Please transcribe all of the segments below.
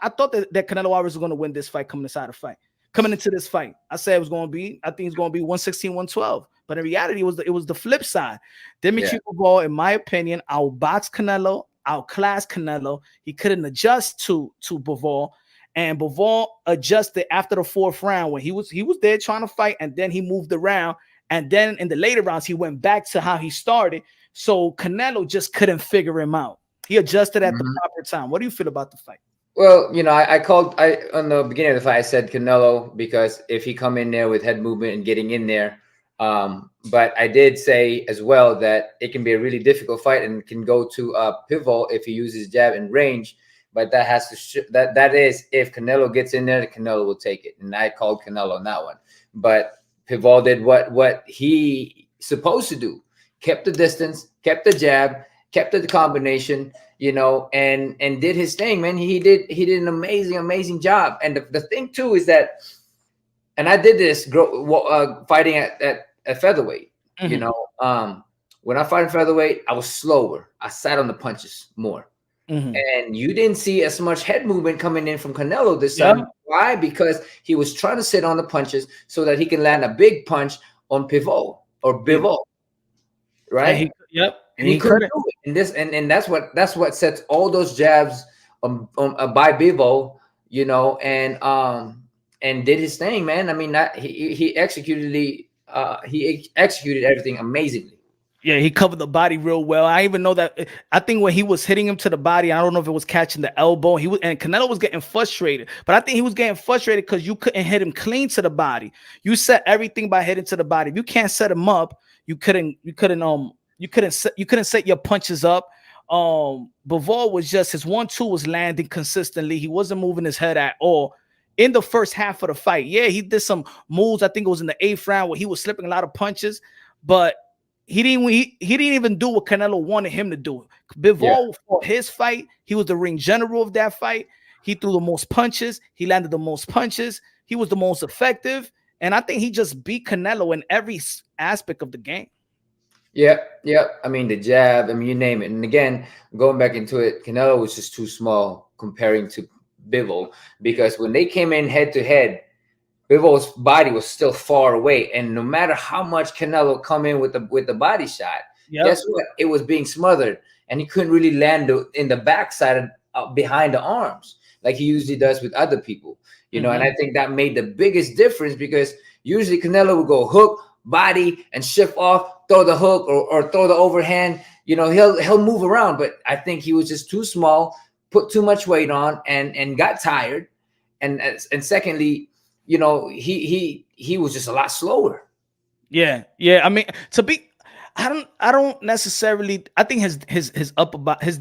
I thought that Canelo Alvarez was going to win this fight coming into this fight. I said I think it's going to be 116, 112. But in reality, it was the flip side. Dimitry Bivol, in my opinion, outboxed Canelo, outclassed Canelo. He couldn't adjust to Bivol. And Bivol adjusted after the fourth round when he was there trying to fight, and then he moved around. And then in the later rounds, he went back to how he started. So Canelo just couldn't figure him out. He adjusted at the proper time. What do you feel about the fight? Well, I on the beginning of the fight, I said Canelo because if he come in there with head movement and getting in there, but I did say as well that it can be a really difficult fight and can go to Bivol if he uses jab and range. But that has to that is if Canelo gets in there, Canelo will take it, and I called Canelo on that one. But Bivol did what he supposed to do: kept the distance, kept the jab, kept the combination. And did his thing, man. He did an amazing job. And the thing too is that, and I did this fighting at featherweight. When I fight in featherweight, I was slower. I sat on the punches more, and you didn't see as much head movement coming in from Canelo this time. Why? Because he was trying to sit on the punches so that he can land a big punch on Bivol, right? And he couldn't do it. And that's what sets all those jabs by Bivol, and did his thing, man. I mean, he executed everything amazingly. Yeah, he covered the body real well. I even know that. I think when he was hitting him to the body, I don't know if it was catching the elbow. And Canelo was getting frustrated, but I think he was getting frustrated because you couldn't hit him clean to the body. You set everything by hitting to the body. If you can't set him up, you couldn't set your punches up. Bivol was just his 1-2 was landing consistently. He wasn't moving his head at all in the first half of the fight. Yeah, he did some moves. I think it was in the 8th round where he was slipping a lot of punches, but he didn't even do what Canelo wanted him to do. Bivol for his fight, he was the ring general of that fight. He threw the most punches. He landed the most punches. He was the most effective, and I think he just beat Canelo in every aspect of the game. Yeah. I mean, the jab, you name it. And again, going back into it, Canelo was just too small comparing to Bivol, because when they came in head to head, Bivol's body was still far away. And no matter how much Canelo come in with the body shot, guess what? It was being smothered, and he couldn't really land in the backside behind the arms like he usually does with other people. And I think that made the biggest difference, because usually Canelo would go hook, body, and shift off, throw the hook or throw the overhand. He'll move around, but I think he was just too small, put too much weight on, and got tired. And secondly, he was just a lot slower. Yeah. I mean, I don't necessarily. I think his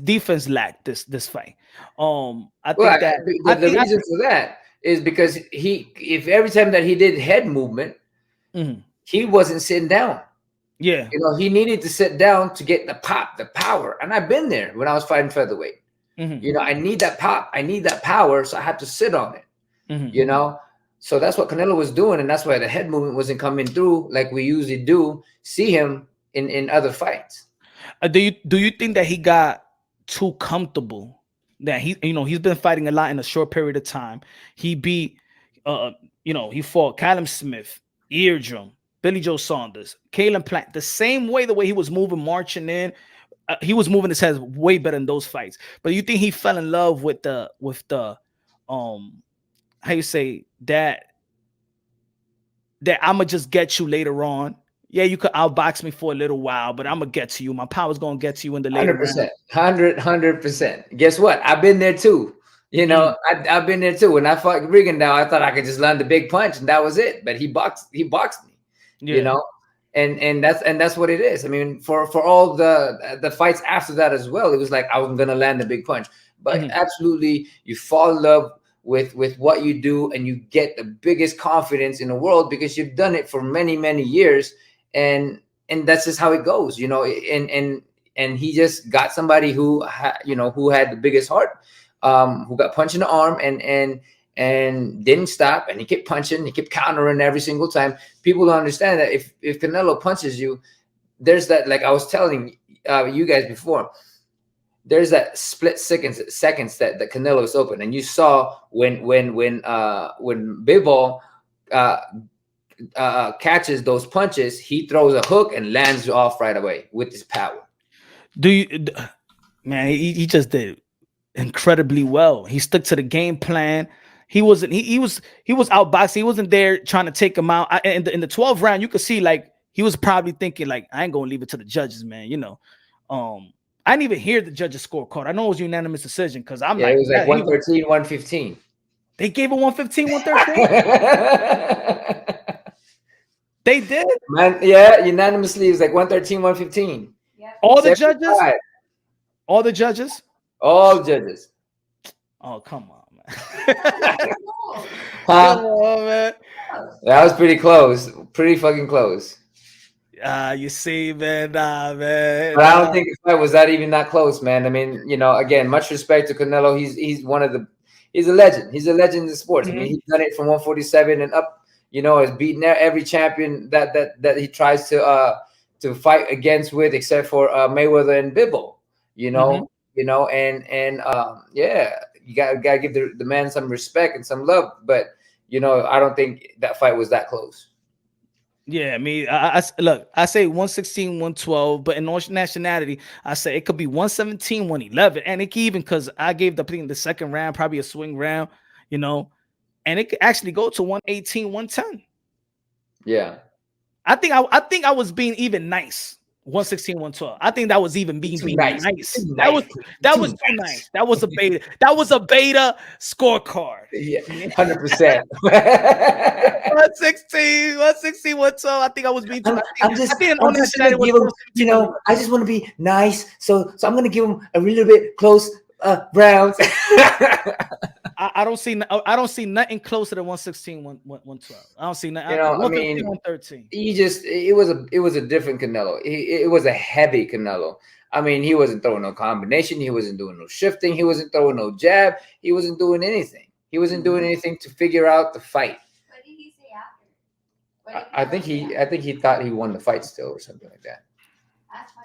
defense lacked this fight. The reason for that is because if every time that he did head movement, he wasn't sitting down. Yeah. He needed to sit down to get the pop, the power. And I've been there when I was fighting featherweight. I need that pop. I need that power. So I have to sit on it. So that's what Canelo was doing. And that's why the head movement wasn't coming through like we usually see him in other fights. Do you think that he got too comfortable? That he's been fighting a lot in a short period of time. He beat, he fought Callum Smith, Eardrum, Billy Joe Saunders, Kalen Plant, the way he was moving, marching in. He was moving his head way better in those fights. But you think he fell in love with the how you say that I'ma just get you later on. Yeah, you could outbox me for a little while, but I'm gonna get to you. My power's gonna get to you in the later 100%. Guess what? I've been there too. I've been there too. When I fought Rigondeaux, I thought I could just land the big punch and that was it. But he boxed me. And that's what it is. I mean, for all the fights after that as well, it was like I was gonna land the big punch. But absolutely, you fall in love with what you do, and you get the biggest confidence in the world because you've done it for many, many years, and that's just how it goes, and he just got somebody who had the biggest heart, who got punched in the arm and didn't stop, and he kept punching, he kept countering every single time. People don't understand that if Canelo punches you, there's that, like I was telling you guys before, there's that split seconds that the Canelo is open, and you saw when Bivol catches those punches, he throws a hook and lands off right away with his power. Man, he just did incredibly well. He stuck to the game plan. He wasn't. He was outboxing. He wasn't there trying to take him out. In the 12th round, you could see like he was probably thinking like, I ain't gonna leave it to the judges, man. You know, I didn't even hear the judges' scorecard. I know it was a unanimous decision because it was like 113, 115. They gave it 115, 113. They did, man. Yeah, unanimously, it was like 113, 115. Yeah. All the judges. All the judges. All judges. Oh, come on, man. Come on, man. That was pretty close. Pretty fucking close. You see, man, man. But I don't think the fight was even that close, man. I mean, you know, again, much respect to Canelo. He's a legend. He's a legend in the sports. Mm-hmm. I mean, he's done it from 147 and up. You know, has beaten every champion that he tries to fight against with, except for Mayweather and Bivol. You know. Mm-hmm. You know, and yeah, you gotta give the man some respect and some love. But you know, I don't think that fight was that close. Yeah, I mean, I look, I say 116, 112, but in nationality, I say it could be 117, 111, and it could even because I gave the second round probably a swing round, you know, and it could actually go to 118, 110. Yeah, I think I was being even nice. 116, 112. I think that was even being nice. That was too nice. That was a beta. That was a beta scorecard. Yeah, 100%. 116, 112. I think I was being too nice. I just want to be nice. So I'm gonna give him a little bit close rounds. I don't see nothing closer than 116, 112. I don't see nothing. You know, 113, 113. It was a different Canelo. It was a heavy Canelo. I mean, he wasn't throwing no combination. He wasn't doing no shifting. He wasn't throwing no jab. He wasn't doing anything. He wasn't doing anything to figure out the fight. What did he say after? I think he thought he won the fight still or something like that. That's fine.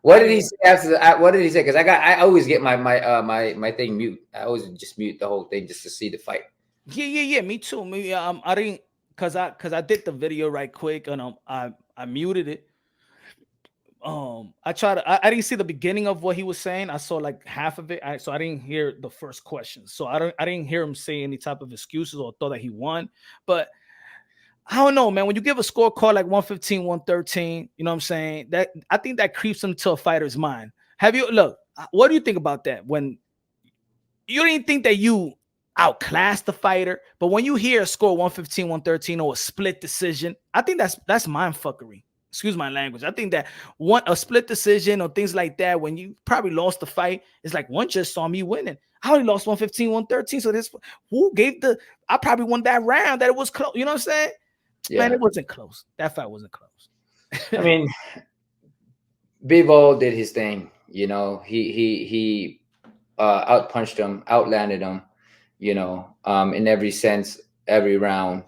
What did he say after what did he say? Because I always get my thing mute. I always just mute the whole thing just to see the fight. Yeah. Me too. I didn't because I did the video right quick and I muted it. I didn't see the beginning of what he was saying. I saw like half of it, so I didn't hear the first question. So I didn't hear him say any type of excuses or thought that he won. But I don't know, man. When you give a scorecard like 115, 113, you know what I'm saying? That I think that creeps into a fighter's mind. What do you think about that? When you didn't think that you outclassed the fighter, but when you hear a score 115, 113 or a split decision, I think that's mind fuckery. Excuse my language. I think that a split decision or things like that, when you probably lost the fight, it's like one just saw me winning. I only lost 115, 113. So I probably won that round that it was close. You know what I'm saying? Yeah. Man, it wasn't close. That fight wasn't close. I mean, Bivol did his thing. You know, he outpunched him, outlanded him. You know, in every sense, every round.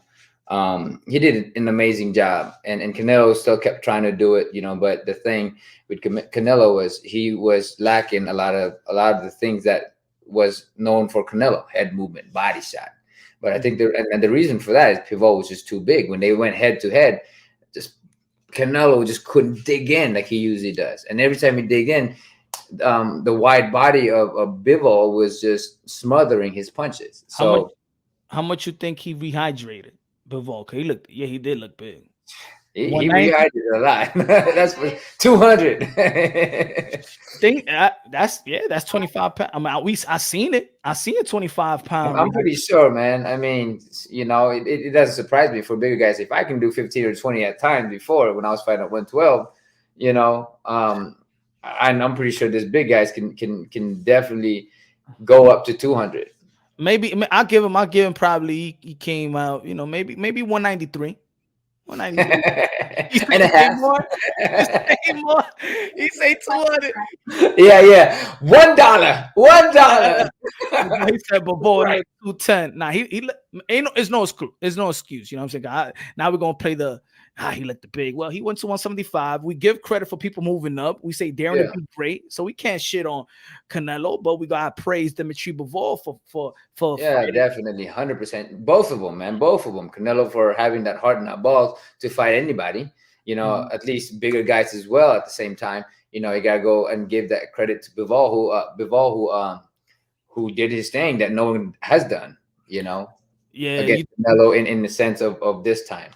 He did an amazing job, and Canelo still kept trying to do it. You know, but the thing with Canelo was he was lacking a lot of the things that was known for Canelo: head movement, body shot. But I think the reason for that is Bivol was just too big. When they went head to head, just Canelo just couldn't dig in like he usually does. And every time he dig in, the wide body of Bivol was just smothering his punches. So how much you think he rehydrated Bivol? He did look big. He rehydrated a lot. That's for 200. That's 25 pounds. I mean, I seen it. I seen it 25 pounds. I'm pretty sure, man. I mean, you know, it doesn't surprise me for bigger guys. If I can do 15 or 20 at times before when I was fighting at 112, you know, I'm pretty sure these big guys can definitely go up to 200. Maybe I'll give him probably he came out, you know, maybe 193. 193. And a half. More. He say 200. Yeah. $1. He said, but boy, 210. Nah, he ain't no, it's no excuse. It's no excuse. You know what I'm saying? Now we're gonna play the he let the big. Well, he went to 175. We give credit for people moving up. We say Darren Yeah. would be great, so we can't shit on Canelo, but we gotta praise Dimitry Bivol for Yeah, fighting. definitely, 100%. Both of them, man, both of them. Canelo for having that heart and that balls to fight anybody. You know, at least bigger guys as well. At the same time, you know, you gotta go and give that credit to Bivol, who did his thing that no one has done. You know, Yeah, against Canelo in the sense of this time.